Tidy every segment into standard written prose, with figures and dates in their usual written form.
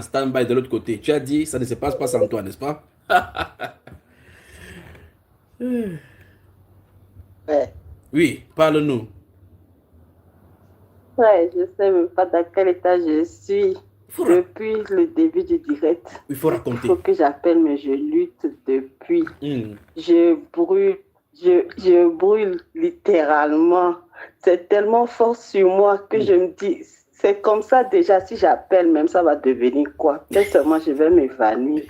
stand-by de l'autre côté. Tu as dit, ça ne se passe pas sans toi, n'est-ce pas? Ouais. Oui, parle-nous. Ouais, je sais même pas dans quel état je suis Il faut, depuis le début du direct. il faut Il faut raconter. que j'appelle, mais je lutte depuis. Hmm. Je brûle, je brûle littéralement. C'est tellement fort sur moi que je me dis, c'est comme ça déjà, si j'appelle, même ça va devenir quoi? Peut-être seulement je vais m'évanouir.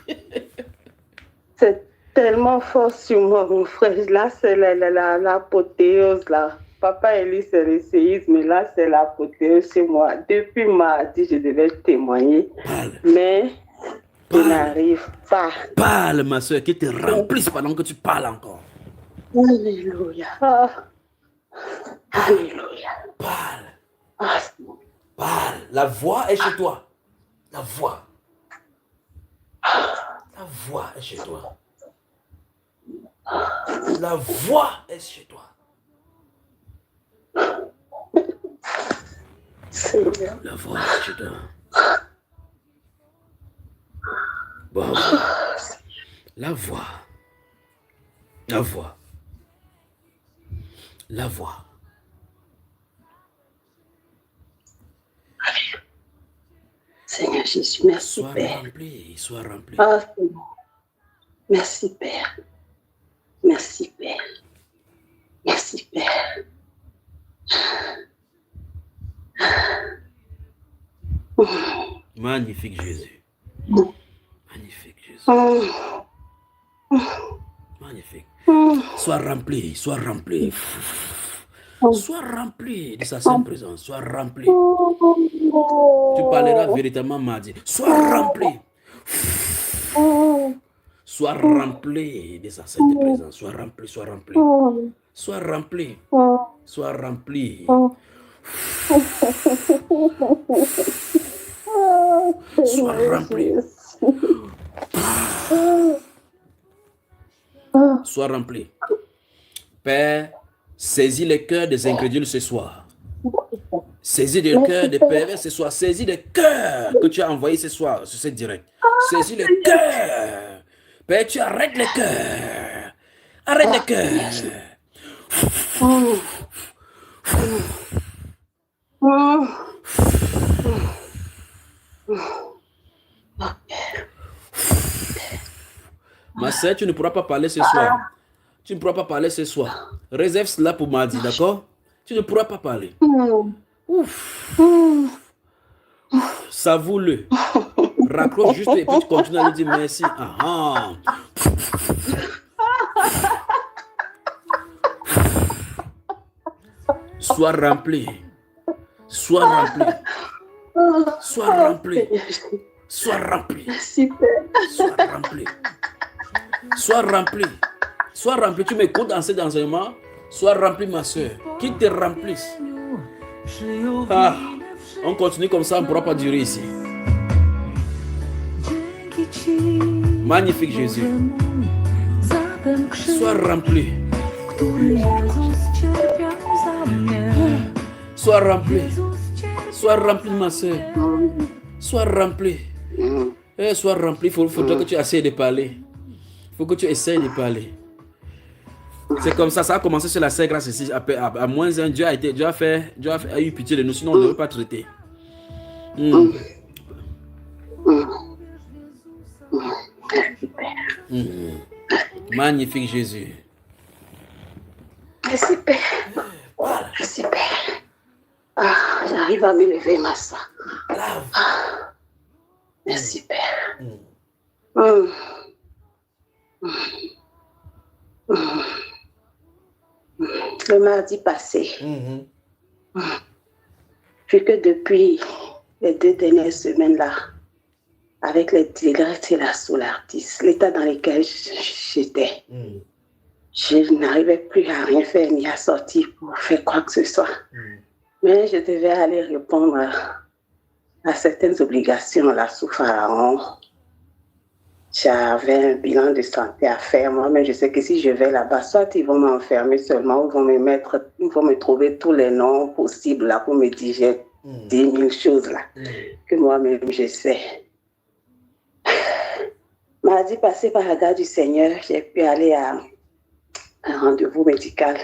C'est tellement fort sur moi, mon frère. Là, c'est l'apothéose, là. Papa Elie, c'est le séisme, mais là, c'est l'apothéose chez moi. Depuis mardi, je devais témoigner, Parle. mais je Parle. n'arrive pas. Parle, ma soeur, qui te remplisse pendant que tu parles encore. Alléluia. Ah. Alléluia. Parle. Ah. Parle. La voix est chez toi. La voix. La voix est chez toi. La voix est chez toi. Seigneur. La voix est chez toi. Bon. La voix. La voix. La voix. Seigneur Jésus, merci Sois Père. rempli, sois rempli. Ah, Seigneur. Merci Père. Merci Père. Merci Père. Magnifique Jésus. Magnifique Jésus. Magnifique. Sois rempli, sois rempli. Sois rempli de sa sainte présence. Sois rempli. Tu parleras véritablement mardi. Sois rempli. Sois rempli de sa sainte présence. Sois rempli, sois rempli. Sois rempli. Sois rempli. Sois rempli. Sois rempli. Père, saisis les cœurs des incrédules ce soir. Saisis le cœur des pervers ce soir. Saisis le cœur que tu as envoyé ce soir sur ce direct. Saisis le cœur. Père, tu arrêtes le cœur. Arrête le cœur. Ma soeur, tu ne pourras pas parler ce soir. Tu ne pourras pas parler ce soir. Réserve cela pour mardi, d'accord? Tu ne pourras pas parler. Ouf. Savoure-le. Raccroche juste et puis tu continues à lui dire merci. Ah, ah. Sois rempli. Sois rempli. Sois rempli. Sois rempli. Sois rempli. Sois rempli. Sois rempli. Tu m'écoutes dans cet enseignement? Sois rempli, ma soeur. Qu'il te remplisse. Ah, on continue comme ça, on ne pourra pas durer ici. Magnifique Jésus. Sois rempli. Sois rempli. Sois rempli, ma soeur. Sois rempli. Sois rempli. Il faudra que tu essayes de parler. Il faut que tu essayes de parler. C'est comme ça, ça a commencé sur la Sainte Grâce ici. À moins un, Dieu a eu pitié de nous, sinon on ne devait pas traiter. Magnifique Jésus. Merci Père. Merci Père. Ah, j'arrive à me lever, ma soeur. Ah, merci Père. Le mardi passé, vu que depuis les 2 dernières semaines-là, avec les directs et la Solartis, l'état dans lequel j'étais, je n'arrivais plus à rien faire ni à sortir pour faire quoi que ce soit. Mais je devais aller répondre à certaines obligations là sous Pharaon. J'avais un bilan de santé à faire. Moi-même, je sais que si je vais là-bas, soit ils vont m'enfermer seulement, ou ils vont me trouver tous les noms possibles là pour me dire j'ai 10 000 choses là que moi-même je sais. Mardi passé, par la grâce du Seigneur, j'ai pu aller à un rendez-vous médical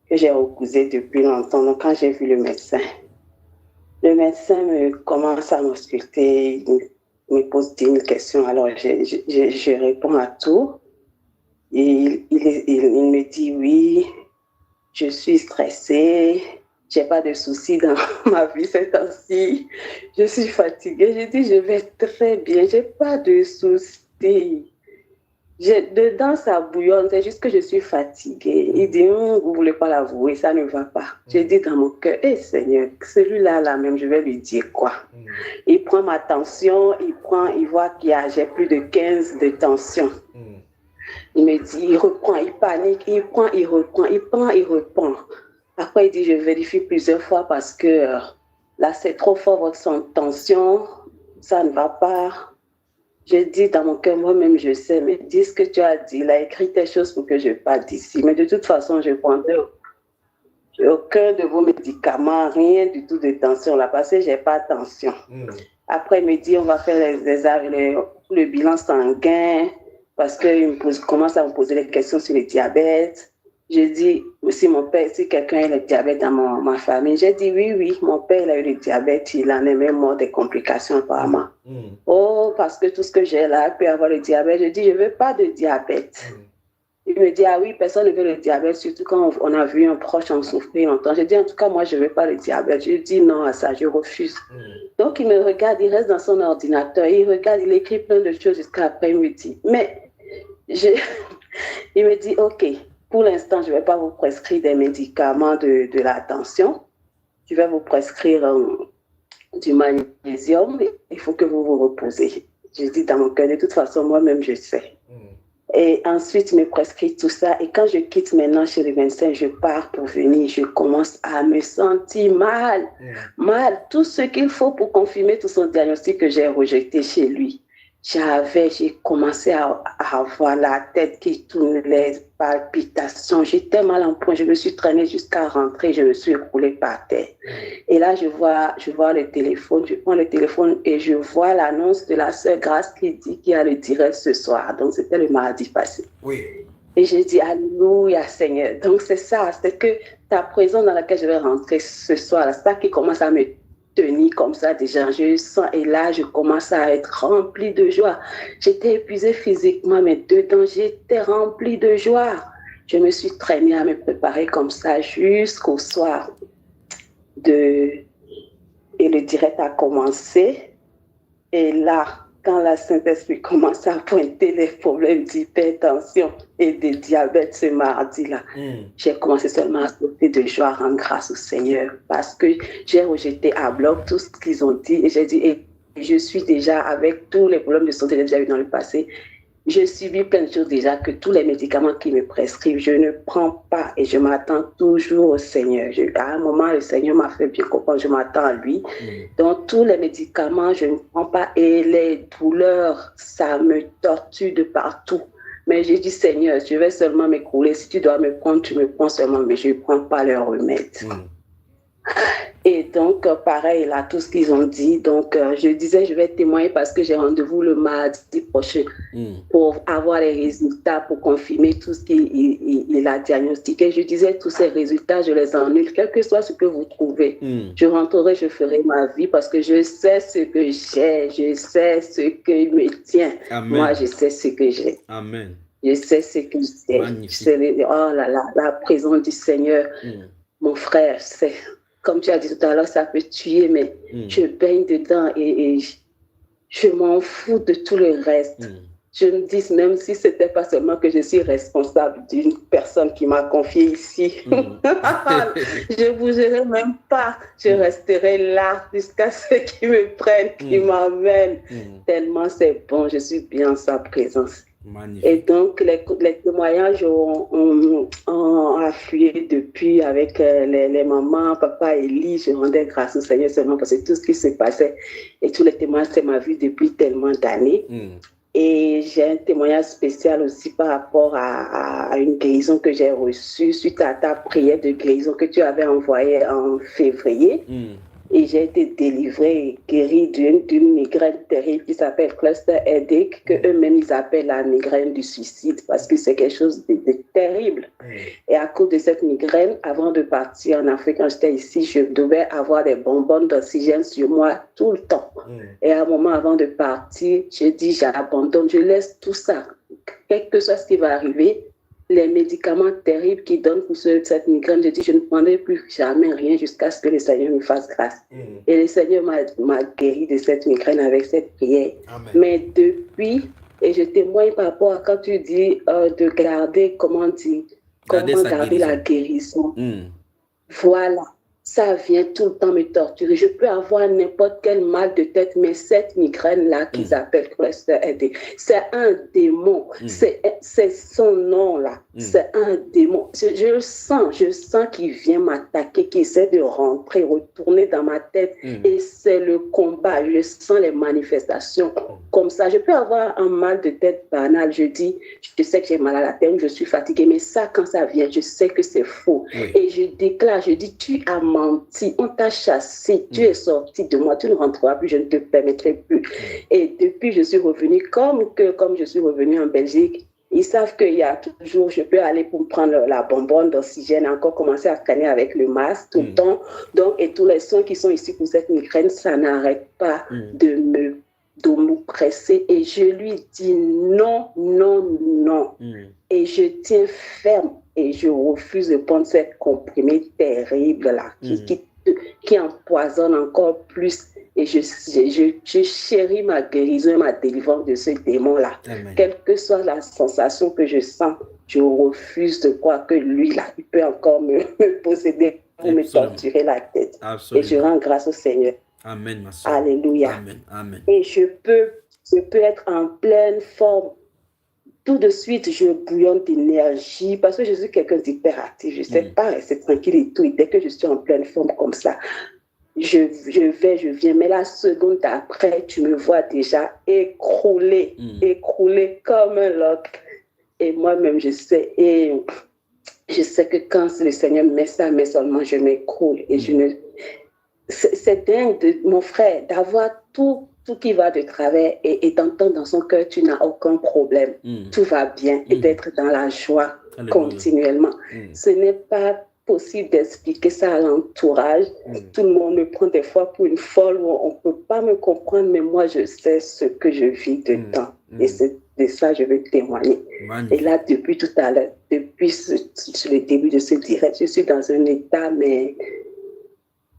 que j'ai repoussé depuis longtemps. Donc, quand j'ai vu le médecin me commence à m'ausculter, il me pose 10 000 questions. Alors, je réponds à tout. Et il me dit oui, je suis stressée, j'ai pas de soucis dans ma vie ces temps-ci, je suis fatiguée. Je dis, je vais très bien, j'ai pas de soucis. Dedans, ça bouillonne, c'est juste que je suis fatiguée. Il dit, vous voulez pas l'avouer, ça ne va pas. J'ai dit dans mon cœur, Seigneur, celui-là, là même, je vais lui dire quoi? Il prend ma tension, il voit j'ai plus de 15 de tension. Il me dit, il reprend, il panique, il prend, il reprend, il prend, il reprend. Après, il dit, je vérifie plusieurs fois parce que là, c'est trop fort votre tension, ça ne va pas. Je dis dans mon cœur, moi-même, je sais, mais dis ce que tu as dit. Il a écrit des choses pour que je parte d'ici. Mais de toute façon, je ne prendrai aucun de vos médicaments, rien du tout de tension là, parce que je n'ai pas de tension. Après, il me dit, on va faire le bilan sanguin, parce qu'il commence à me poser des questions sur le diabète. Je dis, si quelqu'un a le diabète dans ma famille, j'ai dit oui, mon père il a eu le diabète, il en est même mort des complications apparemment. Oh, parce que tout ce que j'ai là peut avoir le diabète. Je dis, je ne veux pas de diabète. Il me dit, ah oui, personne ne veut le diabète, surtout quand on a vu un proche en souffrir longtemps. Je dis, en tout cas, moi, je ne veux pas le diabète. Je dis non à ça, je refuse. Donc, il me regarde, il reste dans son ordinateur, il regarde, il écrit plein de choses jusqu'à après-midi. Mais, il me dit, OK, pour l'instant, je ne vais pas vous prescrire des médicaments de la tension. Je vais vous prescrire du magnésium. Il faut que vous vous reposez. Je dis dans mon cœur, de toute façon, moi-même, je sais. Et ensuite, il me prescrit tout ça. Et quand je quitte maintenant chez le médecin, je pars pour venir. Je commence à me sentir mal. Mal. Tout ce qu'il faut pour confirmer tout son diagnostic que j'ai rejeté chez lui. J'ai commencé à avoir la tête qui tourne, les palpitations. J'étais mal en point. Je me suis traînée jusqu'à rentrer. Je me suis écroulée par terre. Et là, je vois le téléphone. Je prends le téléphone et je vois l'annonce de la sœur Grâce qui dit qu'il y a le direct ce soir. Donc, c'était le mardi passé. Oui. Et j'ai dit, Alléluia, Seigneur. Donc, c'est ça. C'est que ta présence dans laquelle je vais rentrer ce soir, c'est ça qui commence à me tenir comme ça déjà, je sens, et là je commence à être remplie de joie. J'étais épuisée physiquement, mais dedans j'étais remplie de joie. Je me suis traînée à me préparer comme ça jusqu'au soir et le direct a commencé. Et là, quand la Saint-Esprit commence à pointer les problèmes d'hypertension et de diabète ce mardi-là, j'ai commencé seulement à sauter de joie, à rendre grâce au Seigneur, parce que j'ai rejeté à bloc tout ce qu'ils ont dit et j'ai dit, et je suis déjà avec tous les problèmes de santé que j'ai déjà eu dans le passé, je subis plein de choses déjà, que tous les médicaments qu'ils me prescrivent, je ne prends pas et je m'attends toujours au Seigneur. À un moment, le Seigneur m'a fait bien comprendre, je m'attends à lui. Donc, tous les médicaments, je ne prends pas et les douleurs, ça me torture de partout. Mais j'ai dit, Seigneur, je vais seulement m'écrouler. Si tu dois me prendre, tu me prends seulement, mais je ne prends pas le remède. Et donc, pareil, là, tout ce qu'ils ont dit. Donc, je disais, je vais témoigner parce que j'ai rendez-vous le mardi prochain pour avoir les résultats, pour confirmer tout ce qu'il a diagnostiqué. Je disais, tous ces résultats, je les annule, quel que soit ce que vous trouvez. Je rentrerai, je ferai ma vie parce que je sais ce que j'ai, je sais ce qui me tient. Amen. Moi, je sais ce que j'ai. Amen. Je sais ce que j'ai. Oh là là, la présence du Seigneur, mon frère, c'est... Comme tu as dit tout à l'heure, ça peut tuer, mais je baigne dedans et je m'en fous de tout le reste. Je me dis, même si ce n'était pas seulement que je suis responsable d'une personne qui m'a confié ici, je ne bougerai même pas. Je resterai là jusqu'à ce qu'ils me prennent, qu'ils m'emmènent. Tellement c'est bon, je suis bien en sa présence. Magnifique. Et donc, les témoignages ont afflué depuis avec les mamans, papa et Lee. Je rendais grâce au Seigneur seulement parce que tout ce qui se passait et tous les témoignages, c'est ma vie depuis tellement d'années. Et j'ai un témoignage spécial aussi par rapport à une guérison que j'ai reçue suite à ta prière de guérison que tu avais envoyée en février. et j'ai été délivrée, guérie d'une migraine terrible qui s'appelle cluster headache, que eux-mêmes ils appellent la migraine du suicide parce que c'est quelque chose de terrible. Et à cause de cette migraine, avant de partir en Afrique, quand j'étais ici, je devais avoir des bonbons d'oxygène sur moi tout le temps. Et à un moment avant de partir, j'ai dit j'abandonne, je laisse tout ça. Quel que soit ce qui va arriver, les médicaments terribles qu'ils donnent pour cette migraine, je dis je ne prendrai plus jamais rien jusqu'à ce que le Seigneur me fasse grâce. Et le Seigneur m'a guéri de cette migraine avec cette prière. Amen. Mais depuis, et je témoigne par rapport à quand tu dis de garder, comment garder la guérison. Voilà. Ça vient tout le temps me torturer. Je peux avoir n'importe quel mal de tête, mais cette migraine-là qu'ils appellent cluster headache, c'est un démon. C'est son nom-là. C'est un démon. Je le sens qu'il vient m'attaquer, qu'il essaie de rentrer, retourner dans ma tête. Et c'est le combat. Je sens les manifestations comme ça. Je peux avoir un mal de tête banal. Je dis, je sais que j'ai mal à la tête ou je suis fatiguée, mais ça, quand ça vient, je sais que c'est faux. Et je déclare, je dis, tu as menti, on t'a chassé, tu es sorti de moi, tu ne rentreras plus, je ne te permettrai plus. Et depuis, je suis revenue, comme je suis revenue en Belgique, ils savent qu'il y a toujours, je peux aller pour prendre la bonbonne d'oxygène, encore commencer à scanner avec le masque tout le temps. Donc, et tous les soins qui sont ici pour cette migraine, ça n'arrête pas de me presser. Et je lui dis non, non, non. Et je tiens ferme. Et je refuse de prendre cette comprimée terrible-là qui empoisonne encore plus. Et je chéris ma guérison et ma délivrance de ce démon-là. Amen. Quelle que soit la sensation que je sens, je refuse de croire que lui, là, il peut encore me posséder pour me torturer la tête. Absolument. Et je rends grâce au Seigneur. Amen, ma soeur. Alléluia. Amen, amen. Et je peux être en pleine forme. Tout de suite, je bouillonne d'énergie parce que je suis quelqu'un d'hyperactif. Je ne sais pas rester tranquille et tout. Et dès que je suis en pleine forme comme ça, je viens. Mais la seconde d'après, tu me vois déjà écroulé comme un loch. Et moi-même, je sais. Et je sais que quand le Seigneur met ça, mais seulement je m'écroule. Et c'est dingue, mon frère, d'avoir tout qui va de travers et d'entendre dans son cœur, tu n'as aucun problème, tout va bien, et d'être dans la joie continuellement. Ce n'est pas possible d'expliquer ça à l'entourage. Tout le monde me prend des fois pour une folle, on ne peut pas me comprendre, mais moi, je sais ce que je vis dedans. Et c'est de ça je veux témoigner. Et là, depuis tout à l'heure, depuis le début de ce direct, je suis dans un état, mais...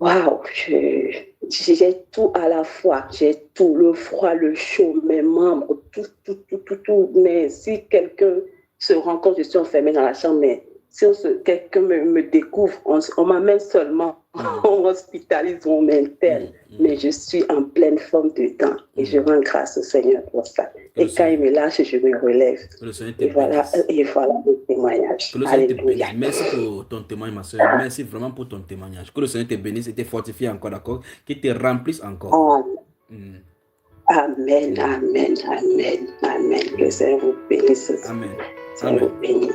Waouh, j'ai tout à la fois, j'ai tout, le froid, le chaud, mes membres, tout. Mais si quelqu'un se rend compte, je suis enfermée dans la chambre, mais si quelqu'un me découvre, on m'amène seulement, on hospitalise, on m'interne, mais je suis en pleine forme dedans et je rends grâce au Seigneur pour ça. Et quand il me lâche, je me relève. Et voilà le témoignage. Que le Seigneur te bénisse. Merci pour ton témoignage, ma soeur. Merci vraiment pour ton témoignage. Que le Seigneur te bénisse et te fortifie encore, d'accord? Qu'il te remplisse encore. Amen, amen, amen, amen. Que le Seigneur vous bénisse. Amen. Seigneur vous bénisse.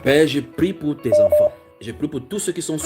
Père, je prie pour tes enfants. Je prie pour tous ceux qui sont sous